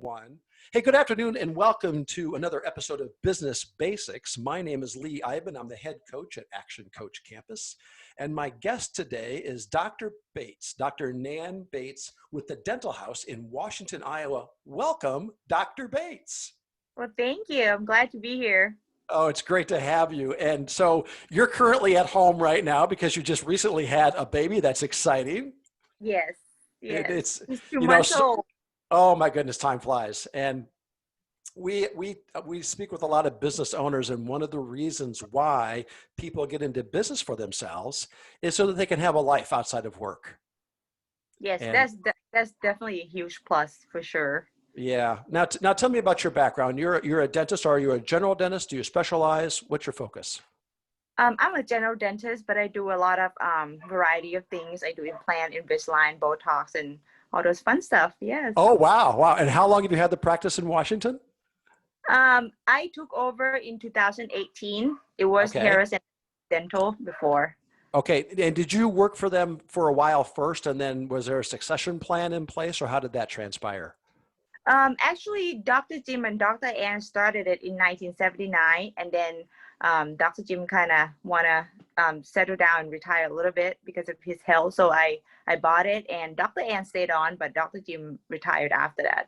One. Hey, good afternoon and welcome to another episode of Business Basics. My name is Lee Iben. I'm the head coach at Action Coach Campus. And my guest today is Dr. Bates, Dr. Nan Bates with the Dental House in Washington, Iowa. Welcome, Dr. Bates. Well, thank you. I'm glad to be here. Oh, it's great to have you. And so you're currently at home right now because you just recently had a baby. That's exciting. Yes. It's He's 2 months old. Oh my goodness, time flies. And we speak with a lot of business owners, and one of the reasons why people get into business for themselves is so that they can have a life outside of work. Yes, And that's definitely a huge plus for sure. yeah. Now tell me about your background. You're a dentist. Are you a general dentist? Do you specialize? What's your focus? I'm a general dentist, but I do a lot of variety of things. I do implant, Invisalign, Botox, and all those fun stuff. Yes. Oh, wow. Wow. And how long have you had the practice in Washington? I took over in 2018. It was Okay. Harris and Dental before. Okay. And did you work for them for a while first, and then was there a succession plan in place, or how did that transpire? Actually, Dr. Jim and Dr. Ann started it in 1979, and then Dr. Jim kind of want to settle down and retire a little bit because of his health. So I bought it, and Dr. Ann stayed on, but Dr. Jim retired after that.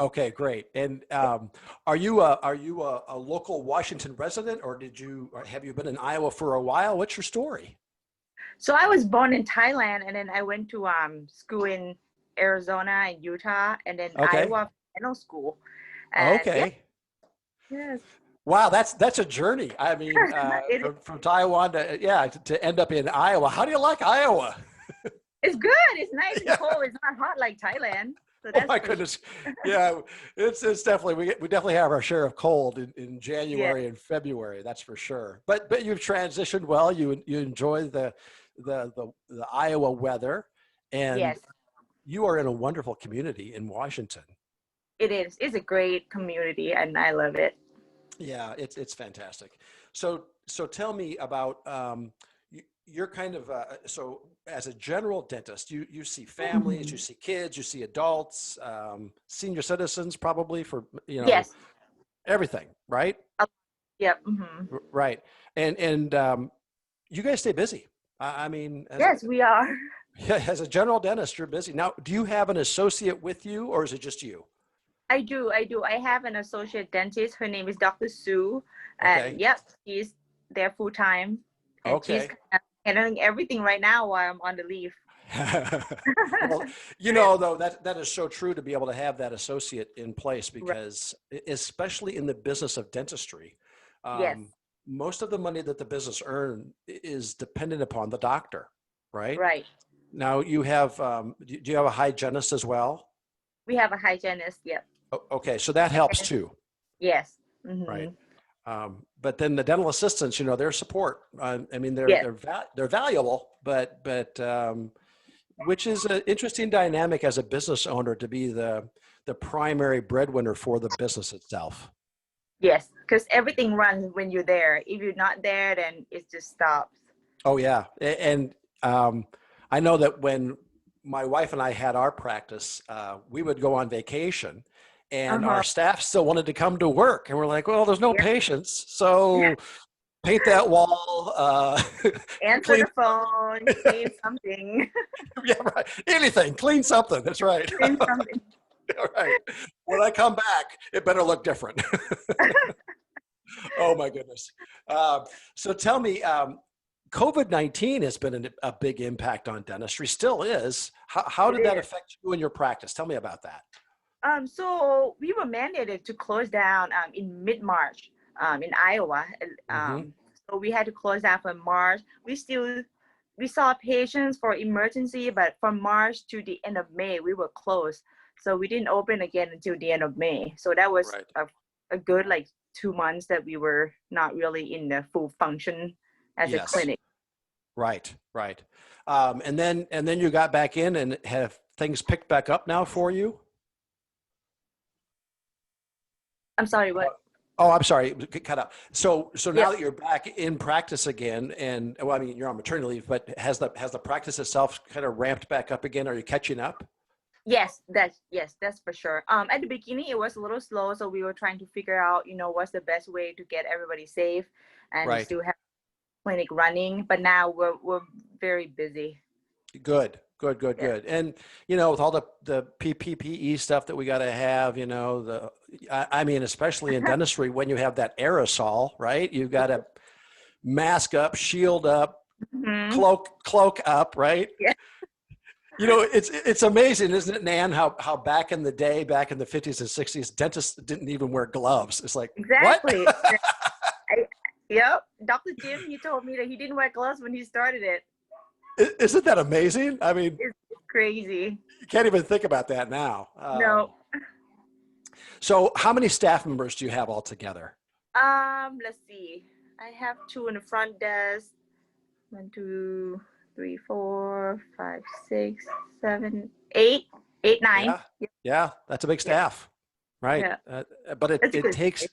Okay, great. And are you a local Washington resident, or have you been in Iowa for a while? What's your story? So I was born in Thailand, and then I went to school in Arizona and Utah, and then Okay. Iowa dental school. And Okay. Yes. Wow, that's a journey. I mean, from Taiwan to end up in Iowa. How do you like Iowa? It's good. It's nice and cold. It's not hot like Thailand. So Oh my goodness. Yeah, it's definitely, we definitely have our share of cold in January and February, that's for sure. But you've transitioned well. You enjoy the Iowa weather, and Yes, you are in a wonderful community in Washington. it is. It's a great community, and I love it. Yeah, it's fantastic. So tell me about you're kind of so as a general dentist, you see families, you see kids, you see adults, senior citizens, probably for Yes. everything, right? Yep. Right. And you guys stay busy. I mean, Yes, we are. as a general dentist, you're busy. Now, do you have an associate with you, or is it just you? I do. I have an associate dentist. Her name is Dr. Sue. Okay. And yep, she's there full time. And she's Okay. handling everything right now while I'm on the leave. Well, though, that is so true to be able to have that associate in place, because especially in the business of dentistry, Yes. most of the money that the business earn is dependent upon the doctor, right? Right. Now you have, do you have a hygienist as well? We have a hygienist. Yep. Okay, so that helps too, Yes. right? But then the dental assistants, their support. I mean, they're valuable, but which is an interesting dynamic as a business owner, to be the primary breadwinner for the business itself. Yes, because everything runs when you're there. If you're not there, then it just stops. Oh yeah, and I know that when my wife and I had our practice, we would go on vacation, and our staff still wanted to come to work, and we're like, well, there's no patience, so paint that wall, answer the phone, clean something. Yeah, right. Anything, clean something. That's right. Clean something. All right. When I come back, it better look different. Oh my goodness. So tell me, COVID-19 has been a big impact on dentistry, still is. How did that affect you in your practice? Tell me about that. So we were mandated to close down in mid-March in Iowa. So we had to close down for March. We saw patients for emergency, but from March to the end of May, we were closed. So we didn't open again until the end of May. So that was a good 2 months that we were not really in the full function as a clinic. Right. And then you got back in, and have things picked back up now for you? I'm sorry, what? Oh, I'm sorry, cut out. So now that you're back in practice again, and well, I mean, you're on maternity leave, but has the practice itself kind of ramped back up again? Are you catching up? That's for sure. At the beginning, it was a little slow, so we were trying to figure out, what's the best way to get everybody safe and Right. still have clinic running. But now we're very busy. Good. Yeah. And, with all the PPE stuff that we got to have, I mean, especially in dentistry, when you have that aerosol, right? You've got to mask up, shield up, Hmm. cloak up, right? Yeah. It's amazing, isn't it, Nan, how back in the day, back in the 50s and 60s, dentists didn't even wear gloves. It's like, what? Exactly. I, yep. Dr. Jim, he told me that he didn't wear gloves when he started it. Isn't that amazing? I mean, It's crazy. you can't even think about that now. No. So how many staff members do you have altogether? Let's see. I have two in the front desk. 1, 2, 3, 4, 5, 6, 7, 8, 8, 9. Yeah, that's a big Yeah. staff, right? Yeah. But That's it good. takes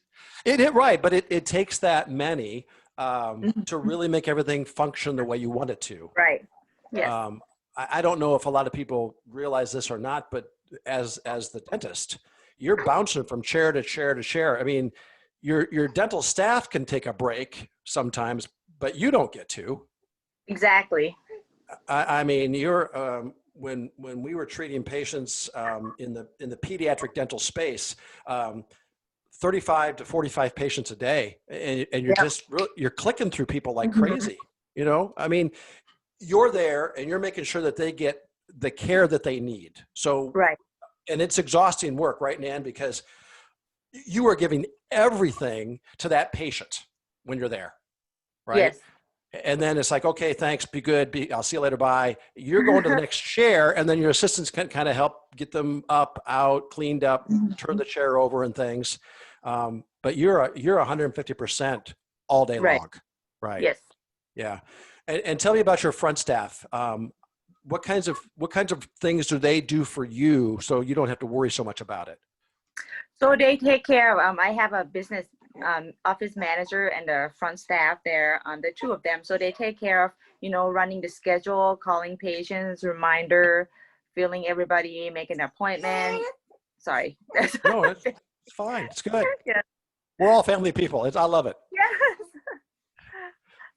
right, but it takes that many Mhm. to really make everything function the way you want it to. Right. Yes. I don't know if a lot of people realize this or not, but as the dentist, you're bouncing from chair to chair to chair. I mean, your dental staff can take a break sometimes, but you don't get to. Exactly. I mean, you're when we were treating patients in the pediatric dental space, 35 to 45 patients a day, and you're Yep. just you're clicking through people like Mhm. crazy. I mean, you're there and you're making sure that they get the care that they need. So, Right. and it's exhausting work, right, Nan? Because you are giving everything to that patient when you're there, right? Yes. And then it's like, okay, thanks, be good, I'll see you later, bye. You're going to the next chair, and then your assistants can kind of help get them up, out, cleaned up, turn the chair over and things. But you're 150% all day Right. long, right? Yes. Yeah. And tell me about your front staff. What kinds of things do they do for you so you don't have to worry so much about it? So they take care of, I have a business office manager and the front staff there, the two of them. So they take care of, running the schedule, calling patients, reminder, filling everybody, making an appointment. Sorry. No, it's fine. It's good. Yeah. We're all family people. I love it. Yes.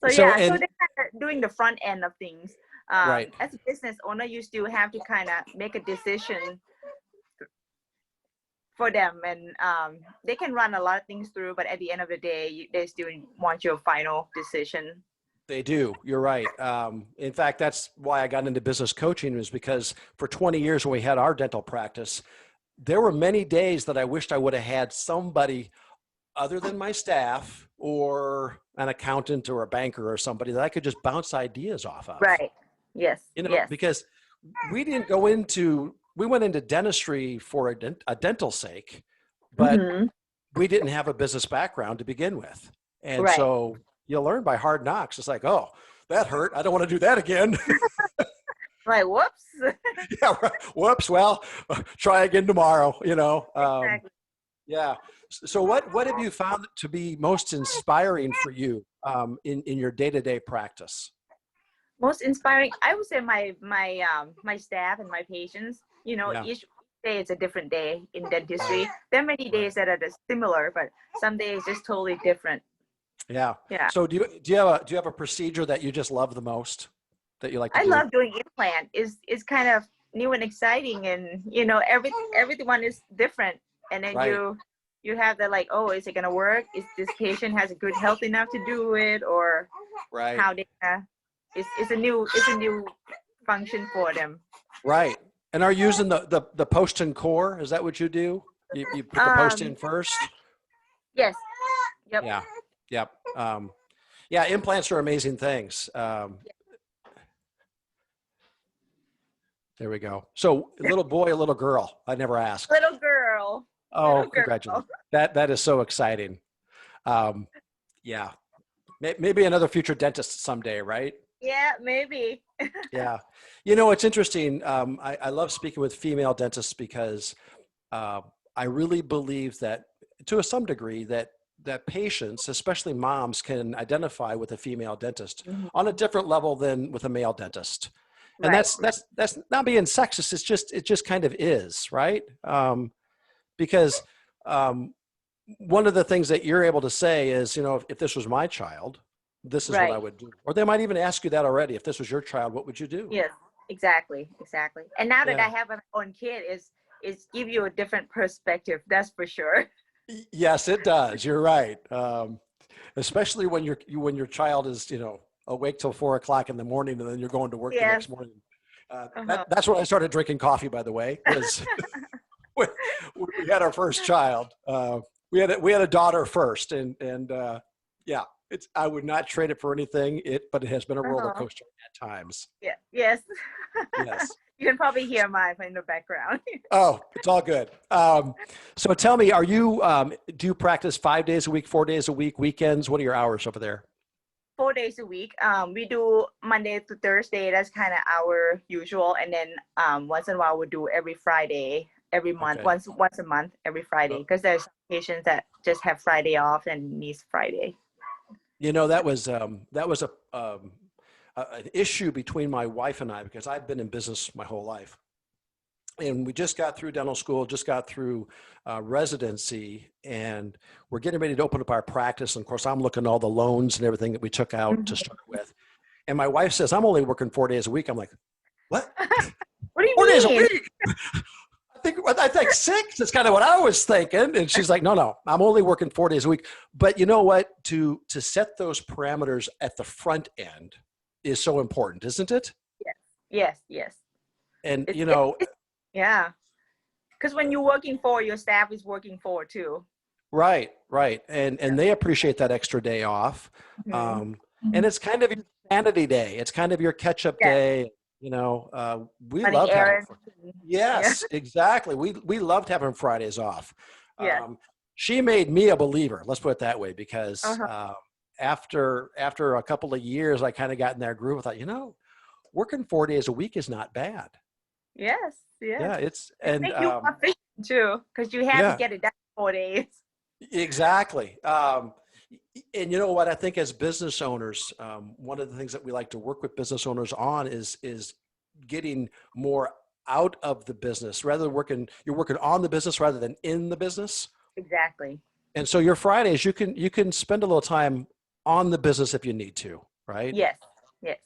So So, yeah, so and they're kind of doing the front end of things. right. As a business owner, you still have to kind of make a decision for them, and they can run a lot of things through, but at the end of the day, they still want your final decision. They do. You're right. In fact, that's why I got into business coaching, is because for 20 years when we had our dental practice, there were many days that I wished I would have had somebody other than my staff or an accountant or a banker or somebody that I could just bounce ideas off of. Right. Yes. Yes. Because we went into dentistry for a dental sake, but Mhm. we didn't have a business background to begin with. And Right. so you learn by hard knocks. It's like, oh, that hurt. I don't want to do that again. Right. Whoops. Yeah. Whoops. Well, try again tomorrow, Exactly. Yeah. So what have you found to be most inspiring for you in your day-to-day practice? Most inspiring, I would say my staff and my patients. Yeah. Each day is a different day in dentistry. There are many Right. days that are similar, but some days just totally different. Yeah. Yeah. So do you have a procedure that you just love the most that you like to I do? love doing implant. It's kind of new and exciting, and everyone is different. And then Right. you have the like, oh, is it gonna work? Is this patient has a good health enough to do it, or Right. how they? It's a new function for them. Right. And are you using the post and core? Is that what you do? You put the post in first? Yes. Yep. Yeah. Yep. Yeah. Implants are amazing things. There we go. So little boy, little girl. I never asked. Little girl. Oh, Little girl. congratulations. That is so exciting. Yeah. Maybe another future dentist someday, right? Yeah, maybe. Yeah. It's interesting. I love speaking with female dentists because I really believe that to some degree that patients, especially moms, can identify with a female dentist Mhm. on a different level than with a male dentist. And Right. that's not being sexist. It just kind of is, right? Because one of the things that you're able to say is, you know, if this was my child, this is what I Right. would do. Or they might even ask you that already. If this was your child, what would you do? Yes. Exactly. Exactly. And now that I Yeah. have my own kid, is give you a different perspective. That's for sure. Yes, it does. You're right. Especially when when your child is, you know, awake till 4 o'clock in the morning, and then you're going to work the Yes. next morning. Uh-huh. That's when I started drinking coffee, by the way, was when we had our first child. We had a daughter first, and yeah, I would not trade it for anything. But it has been a roller Uh-huh. coaster at times. Yeah. Yes. Yes. You can probably hear mine in the background. Oh, it's all good. So tell me, do you practice 5 days a week, 4 days a week, weekends? What are your hours over there? 4 days a week. We do Monday to Thursday. That's kind of our usual, and then once in a while we do every Friday, every month, Okay. once a month, every Friday, Oh, because there's patients that just have Friday off and needs Friday. you know, an issue between my wife and I, because I've been in business my whole life. And we just got through dental school, just got through residency, and we're getting ready to open up our practice. And of course, I'm looking at all the loans and everything that we took out to Mhm. start with. And my wife says, I'm only working 4 days a week. I'm like, what? What do you 4 days a mean? week? I think six is kind of what I was thinking. And she's like, no, I'm only working 4 days a week. But you know what? To set those parameters at the front end is so important, isn't it? Yes, yes, yes. And It's, you it's, know, it's yeah. Because when you're working for, your staff is working for too. right. And they appreciate that extra day off. Mhm. Um, and it's kind of your sanity day. It's kind of your catch up Yes, day. You know, we running loved having errands. Yeah, yes, exactly. We loved having Fridays off. yes. Um, she made me a believer. Let's put it that way, because Uh-huh. after a couple of years, I kind of got in that groove. I thought, you know, working 4 days a week is not bad. Yes, yes. Yeah, it's It and makes you more efficient too, because you have to yeah, get it done in 4 days. exactly. And you know what? I think as business owners, one of the things that we like to work with business owners on is getting more out of the business, rather than you're working on the business rather than in the business. Exactly. And so your Fridays, you can spend a little time on the business if you need to, right? Yes, yes.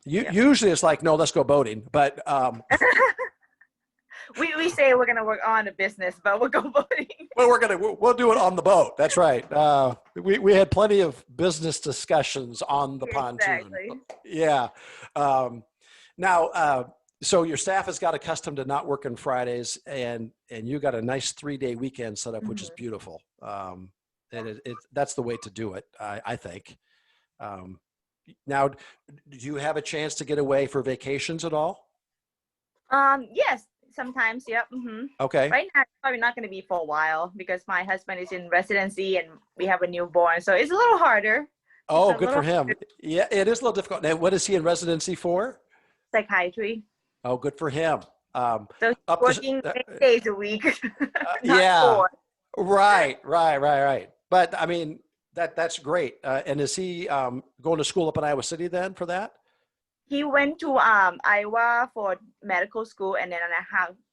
Yep. Usually it's like, no, let's go boating, but We say we're gonna work on the business, but we'll go voting. well, we'll do it on the boat. That's right. We had plenty of business discussions on the pontoon. Exactly. Yeah. Um, now, so your staff has got accustomed to not working Fridays, and you got a nice 3-day weekend set up, which is Mhm. beautiful. And that's the way to do it, I think. Um, now, do you have a chance to get away for vacations at all? Yes, sometimes. Yep. Okay. Right now, it's probably not gonna be for a while because my husband is in residency and we have a newborn, so it's a little harder. It's Oh, a good for little him. Yeah, it is a little difficult. Now, what is he in residency for? psychiatry. Oh, good for him. So he's Up to, working 8 days a week, not yeah, 4. right. But I mean, that's great. And is he going to school up in Iowa City then for that? He went to Iowa for medical school, and then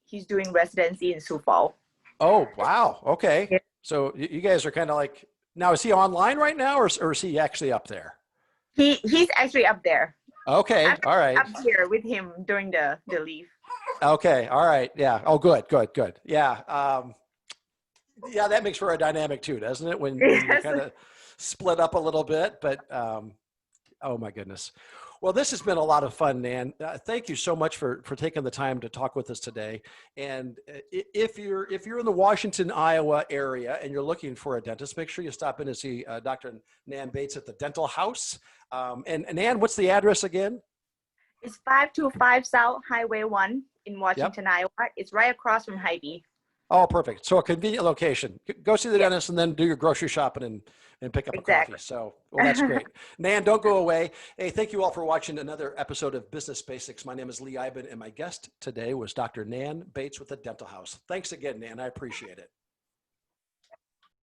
he's doing residency in Sioux Falls. Oh, wow. Okay. Yeah. So you guys are kind of like, now is he online right now, or is he actually up there? He's actually up there. I'm Okay. All right. up here with him during the leave. Okay. All right. Yeah. Oh, good. Yeah. Yeah, that makes for a dynamic too, doesn't it? When you're Yes. kind of split up a little bit, but oh my goodness. Well, this has been a lot of fun, Nan. Thank you so much for taking the time to talk with us today. And if you're in the Washington, Iowa area and you're looking for a dentist, make sure you stop in and see Dr. Nan Bates at the Dental House. And Nan, what's the address again? It's 525 South Highway 1 in Yep. Washington, Iowa. It's right across from Hy-Vee. Oh, perfect. So a convenient location. Go see the Yes, dentist and then do your grocery shopping and pick up a coffee. exactly. So, well, that's great. Nan, don't go away. Hey, thank you all for watching another episode of Business Basics. My name is Lee Iben, and my guest today was Dr. Nan Bates with the Dental House. Thanks again, Nan. I appreciate it.